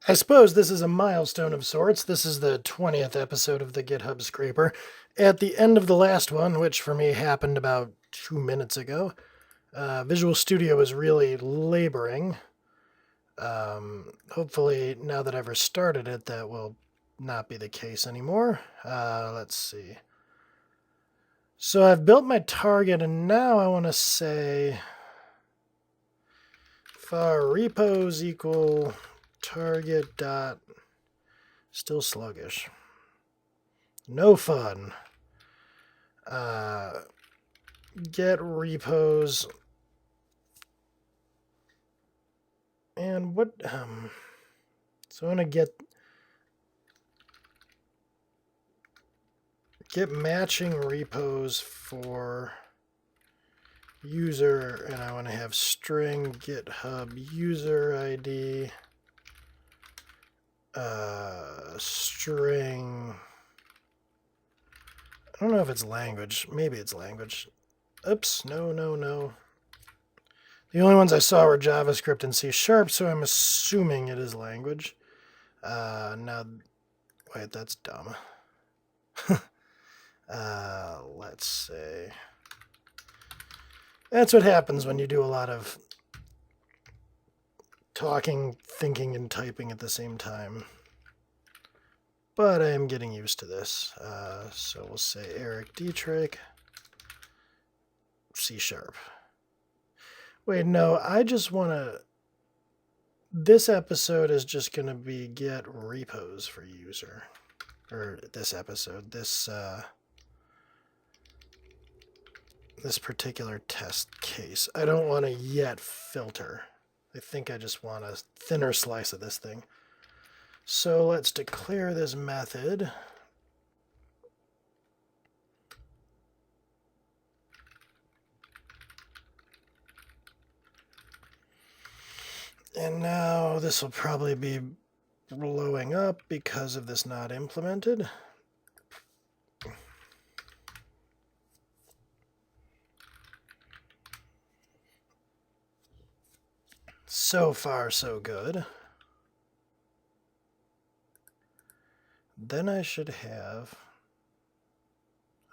I suppose this is a milestone of sorts. This is the 20th episode of the GitHub Scraper. At the end of the last one, which for me happened about 2 minutes ago, Visual Studio is really laboring. Hopefully, now that I've restarted it, that will not be the case anymore. Let's see. So I've built my target, and now I want to say var repos equal target dot still sluggish. No fun. Get repos. And what, so I want to get matching repos for user, and I want to have string GitHub user ID, string, I don't know if it's language, maybe it's language. Oops, no. The only ones I saw were JavaScript and C#, so I'm assuming it is language. Now, wait, that's dumb. Let's say. That's what happens when you do a lot of talking, thinking, and typing at the same time. But I am getting used to this. So we'll say Eric Dietrich, C#. Wait, no, I just want to... This episode is just going to be get repos for user. Or this episode, this particular test case. I don't want to yet filter. I think I just want a thinner slice of this thing. So let's declare this method. And now this will probably be blowing up because of this not implemented. So far, so good. Then I should have...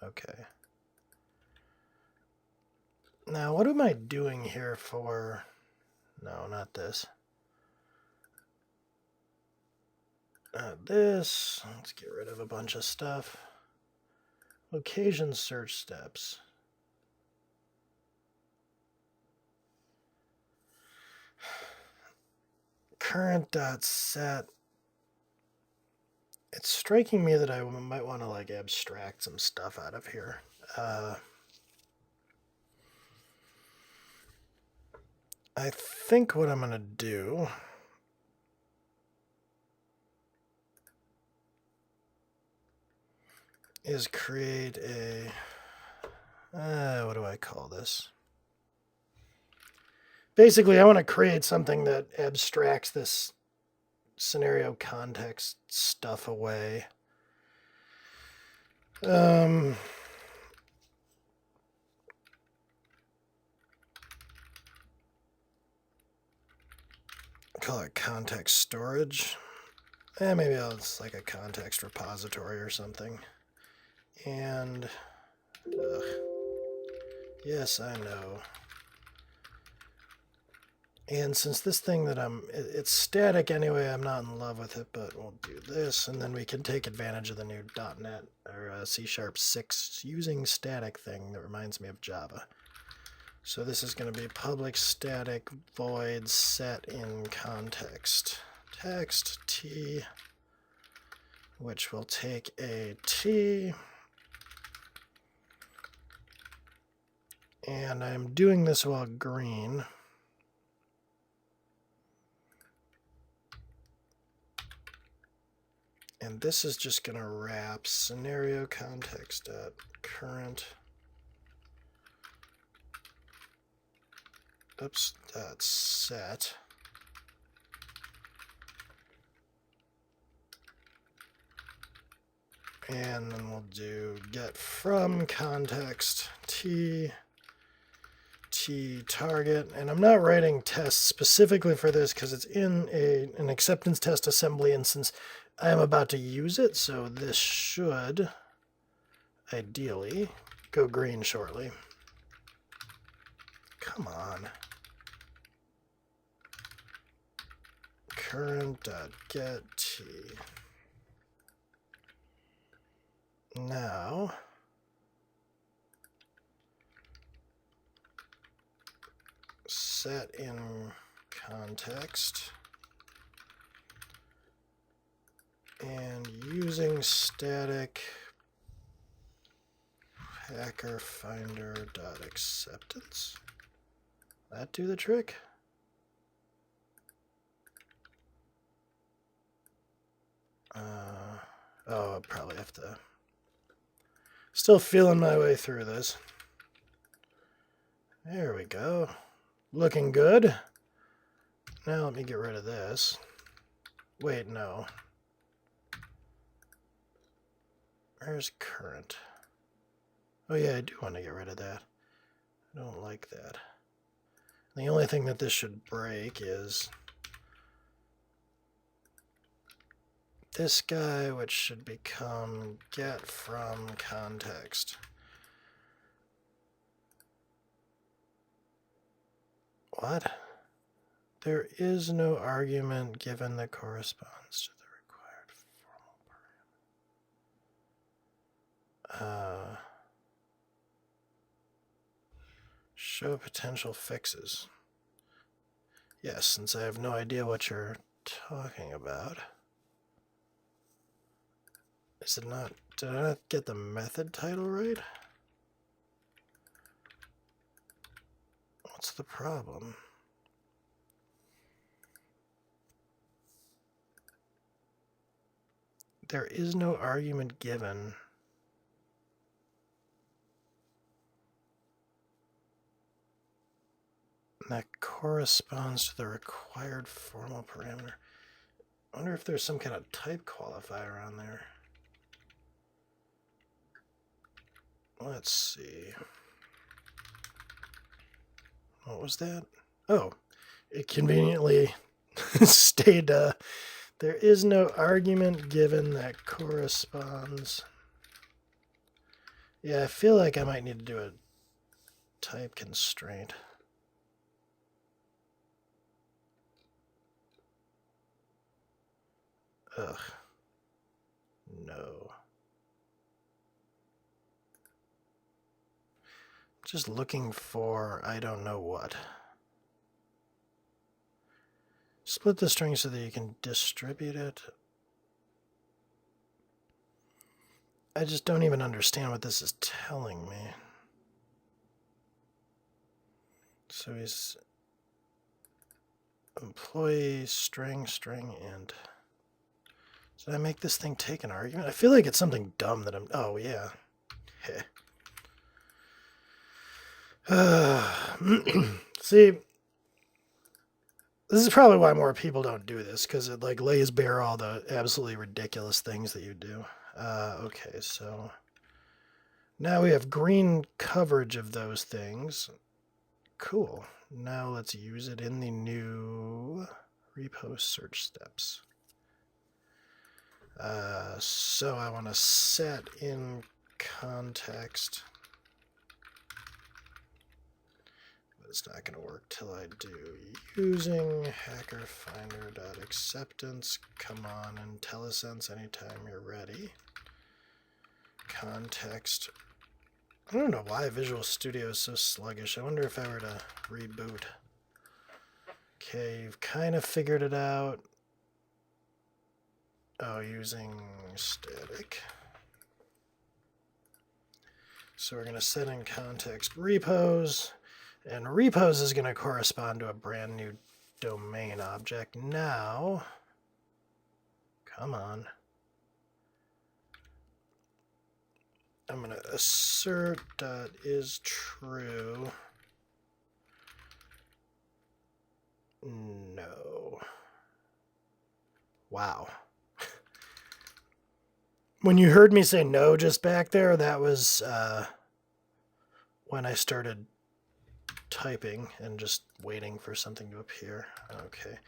Okay. Now, what am I doing here for... No, not this. Not this. Let's get rid of a bunch of stuff. Location search steps. Current.set. It's striking me that I might want to like abstract some stuff out of here. I think what I'm going to do is create a, what do I call this? Basically, I want to create something that abstracts this scenario context stuff away. Call it context storage. Maybe it's like a context repository or something. And, yes, I know. And since this thing that it's static anyway, I'm not in love with it, but we'll do this, and then we can take advantage of the new .NET or C#6 using static thing that reminds me of Java. So this is going to be public static void set in context text t, which will take a t, and I'm doing this while green. And this is just going to wrap scenario context at current. Oops, that's set. And then we'll do get from context t t target, and I'm not writing tests specifically for this because it's in an acceptance test assembly instance. I am about to use it, so this should ideally go green shortly. Come on. Current.get t. Now, set in context and using static hacker finder dot acceptance. That do the trick? Oh, I'll probably have to. Still feeling my way through this. There we go. Looking good. Now let me get rid of this. Wait, no. Where's current? Oh yeah, I do want to get rid of that. I don't like that. The only thing that this should break is this guy, which should become get from context. What? There is no argument given that corresponds to the required formal parameter. Show potential fixes. Yes, since I have no idea what you're talking about. Is it not? Did I not get the method title right? What's the problem? There is no argument given. That corresponds to the required formal parameter. I wonder if there's some kind of type qualifier on there. Let's see. What was that? Oh, it conveniently stayed. There is no argument given that corresponds. Yeah, I feel like I might need to do a type constraint. Ugh. No. Just looking for I don't know what. Split the string so that you can distribute it. I just don't even understand what this is telling me. So he's employee string int. Did I make this thing take an argument? I feel like it's something dumb that I'm. Oh yeah. Heh. See, this is probably why more people don't do this, because it like lays bare all the absolutely ridiculous things that you do. Okay, so now we have green coverage of those things. Cool. Now let's use it in the new repo search steps. So I want to set in context. It's not going to work till I do using hackerfinder.acceptance. Come on, IntelliSense anytime you're ready. Context. I don't know why Visual Studio is so sluggish. I wonder if I were to reboot. Okay, you've kind of figured it out. Oh, using static. So we're going to set in context repos. And repos is going to correspond to a brand new domain object. Now, come on. I'm going to assert that is true. No. Wow. When you heard me say no just back there, that was when I started typing and just waiting for something to appear. Okay.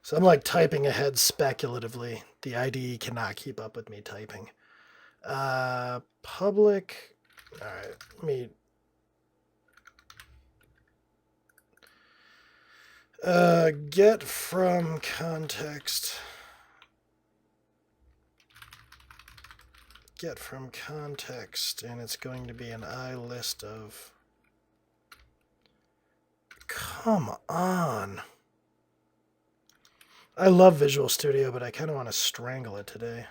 So I'm like typing ahead speculatively. The IDE cannot keep up with me typing. Public. All right. Let me. Get from context. Get from context, and it's going to be an I list of. Come on. I love Visual Studio, but I kind of want to strangle it today.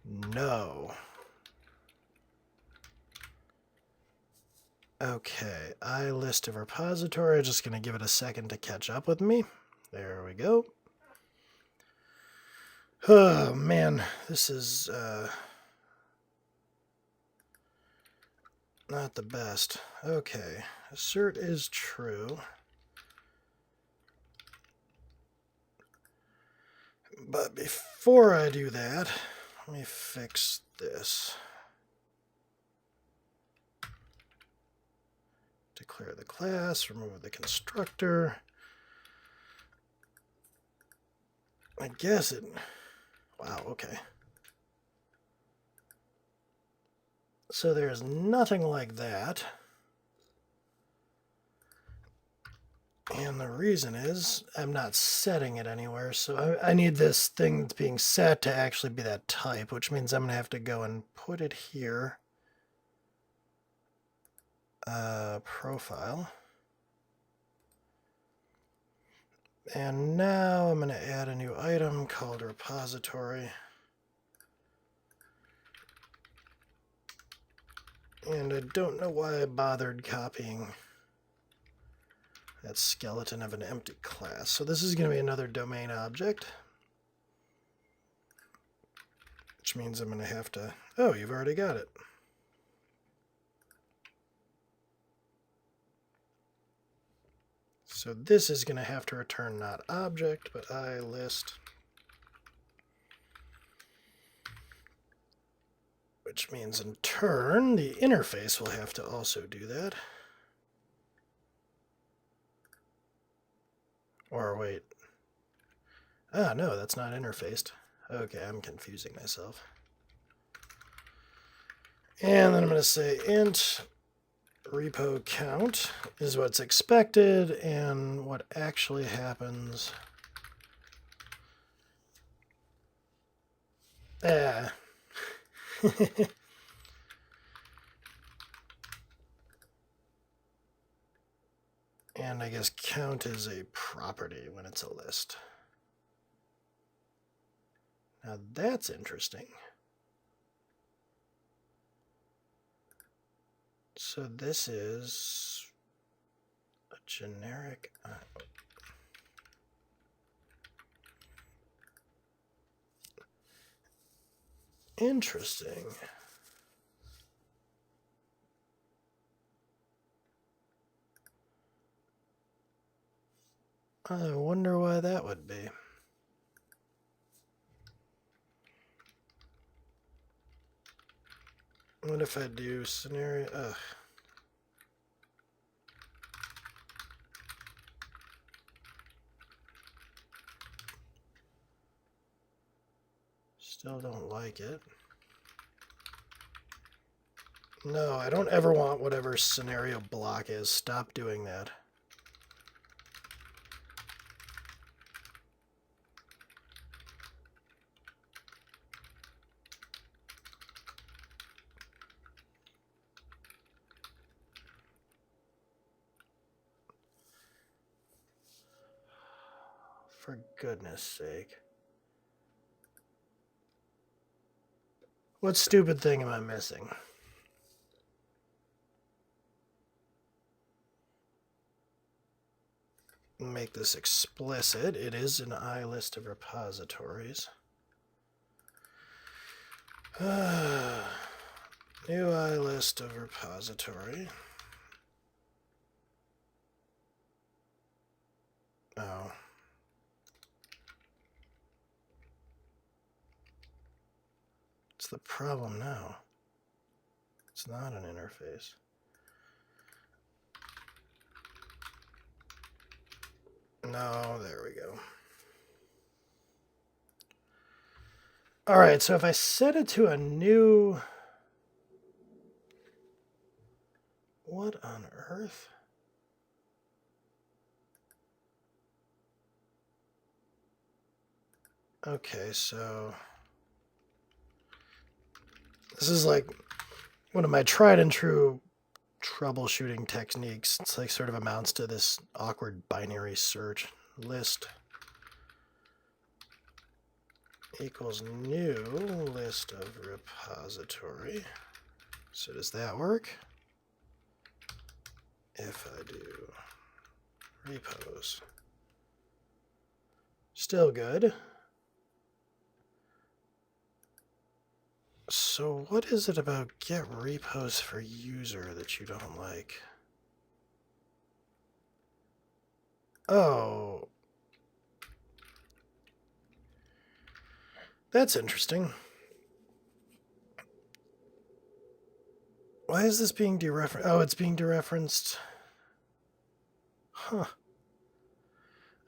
No. Okay, I list of repository. Just going to give it a second to catch up with me. There we go. Oh, man, this is not the best. Okay, assert is true. But before I do that, let me fix this. Declare the class, remove the constructor. I guess it... Wow, okay. So there's nothing like that. And the reason is I'm not setting it anywhere. So I need this thing that's being set to actually be that type, which means I'm going to have to go and put it here. Profile. And now I'm going to add a new item called repository. And I don't know why I bothered copying that skeleton of an empty class. So this is going to be another domain object, which means I'm going to have to... Oh, you've already got it. So this is going to have to return not object, but I list, which means in turn, the interface will have to also do that. Or wait. Ah, no, that's not interfaced. Okay, I'm confusing myself. And then I'm going to say int repo count is what's expected, and what actually happens. And I guess count is a property when it's a list. Now that's interesting. So this is a generic... Interesting. I wonder why that would be. What if I do scenario? Ugh. Still don't like it. No, I don't ever want whatever scenario block is. Stop doing that. For goodness sake. What stupid thing am I missing? Make this explicit. It is an I list of repositories. New I list of repository. Oh. What's the problem now? It's not an interface. No, there we go. All right, so if I set it to a new... What on earth? Okay, so... This is like one of my tried and true troubleshooting techniques. It's like sort of amounts to this awkward binary search. List equals new list of repository. So does that work? If I do repos. Still good. So what is it about get repos for user that you don't like? Oh. That's interesting. Why is this being dereferenced? Oh, it's being dereferenced. Huh.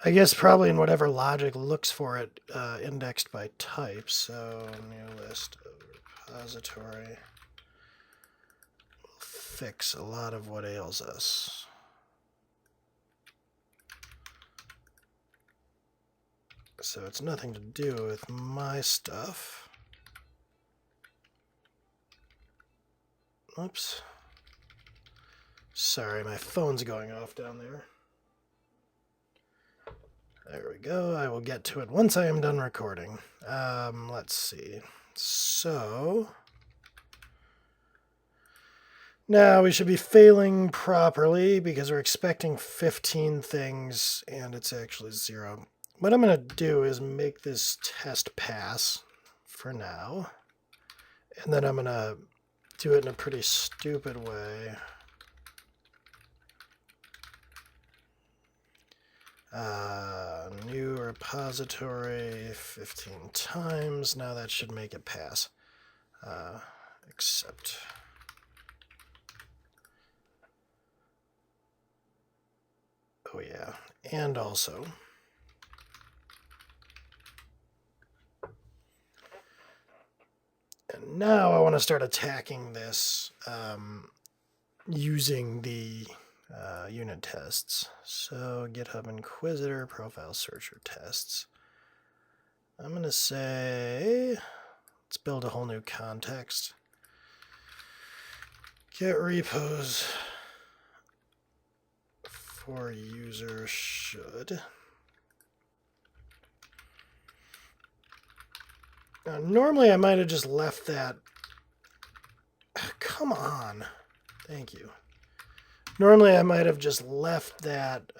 I guess probably in whatever logic looks for it, indexed by type. So new list of repository will fix a lot of what ails us. So it's nothing to do with my stuff. Oops. Sorry, my phone's going off down there. There we go. I will get to it once I am done recording. Let's see. So now we should be failing properly because we're expecting 15 things and it's actually 0. What I'm going to do is make this test pass for now. And then I'm going to do it in a pretty stupid way. New repository 15 times. Now that should make it pass. Accept. Oh yeah, and also and now I want to start attacking this using the unit tests. So GitHub Inquisitor profile searcher tests. I'm going to say, let's build a whole new context. Get repos for user should. Now, normally I might have just left that. Come on. Thank you. Normally I might have just left that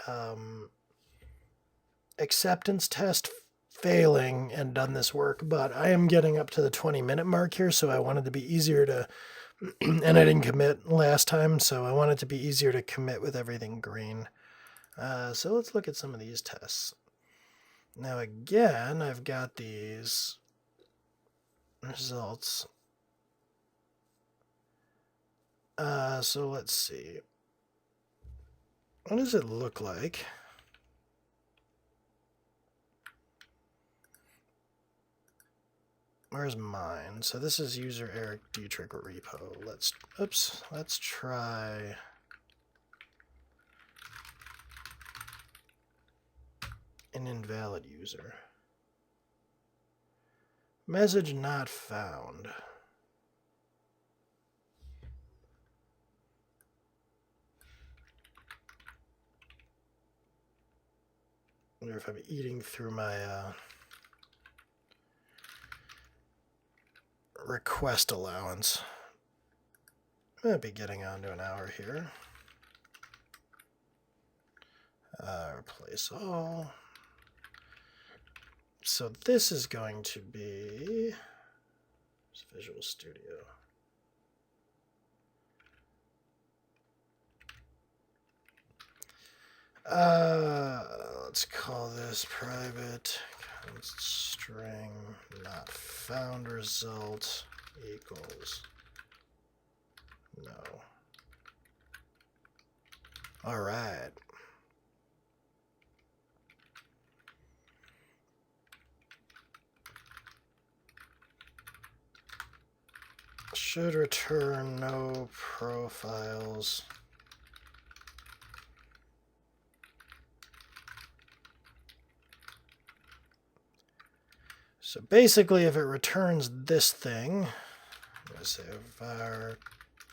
acceptance test failing and done this work, but I am getting up to the 20-minute mark here, so I wanted to be easier to, and I didn't commit last time, so I want it to be easier to commit with everything green. So let's look at some of these tests. Now again, I've got these results. So let's see. What does it look like? Where's mine? So this is user Eric Dietrich repo. Let's try an invalid user. Message not found. I wonder if I'm eating through my request allowance. I'm going to be getting on to an hour here. Replace all. So this is going to be Visual Studio. Let's call this private const string not found result equals no. All right. should return no profiles. So basically, if it returns this thing, I'm going to say var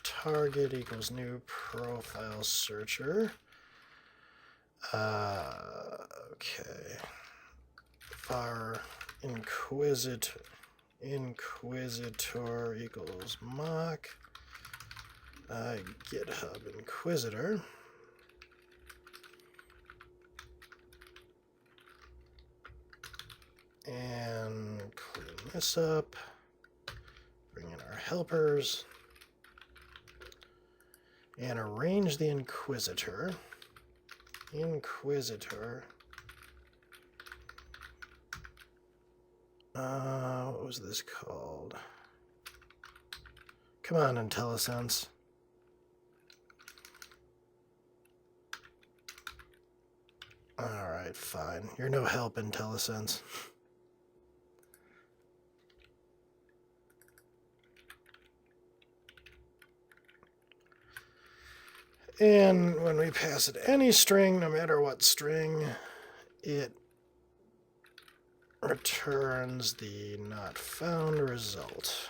target equals new profile searcher. Okay. Var inquisitor equals mock GitHub inquisitor. And clean this up. Bring in our helpers. And arrange the inquisitor. What was this called? Come on, IntelliSense. Alright, fine. You're no help, IntelliSense. And when we pass it any string, no matter what string, it returns the not found result.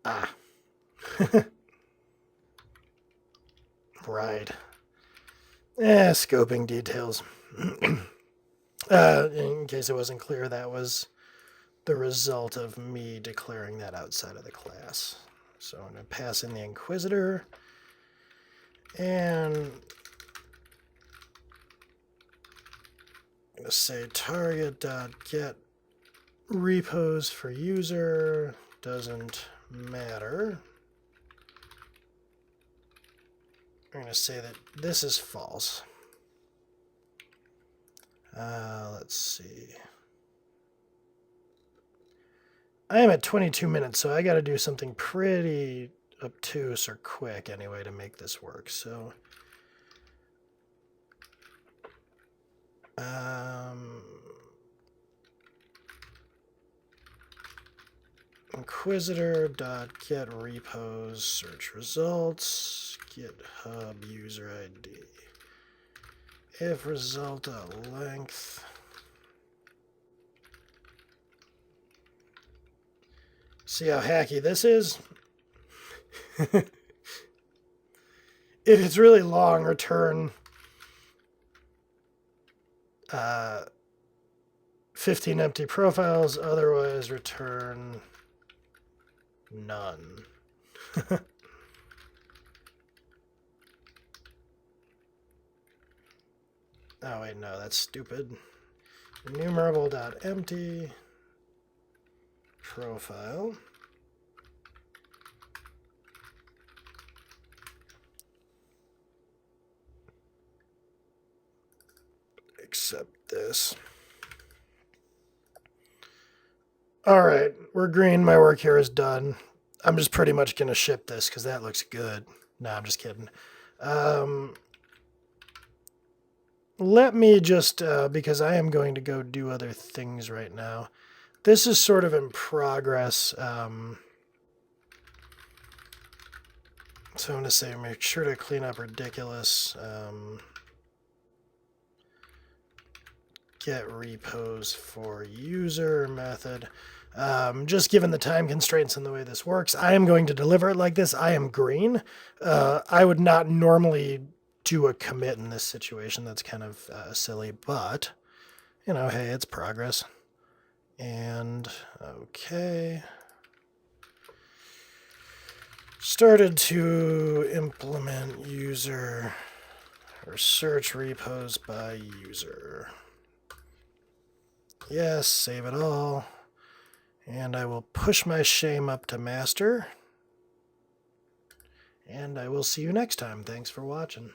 Ah. Right. Scoping details. In case it wasn't clear, that was the result of me declaring that outside of the class. So I'm going to pass in the inquisitor, and I'm going to say target.get repos for user doesn't matter. I'm going to say that this is false. Let's see. I am at 22 minutes, so I got to do something pretty obtuse or quick anyway to make this work. So, inquisitor.get repos search results GitHub user ID. If result.length see how hacky this is? If it's really long, return 15 empty profiles, otherwise return none. Oh wait, no, that's stupid. Enumerable.empty profile. Except this. All right, we're green. My work here is done. I'm just pretty much going to ship this because that looks good. No, I'm just kidding. Let me just, because I am going to go do other things right now. This is sort of in progress. So I'm going to say make sure to clean up ridiculous. Get repos for user method. Just given the time constraints and the way this works, I am going to deliver it like this. I am green. I would not normally do a commit in this situation. That's kind of silly, but, you know, hey, it's progress. And, okay. Started to implement user or search repos by user. Yes, save it all. And I will push my shame up to master. And I will see you next time. Thanks for watching.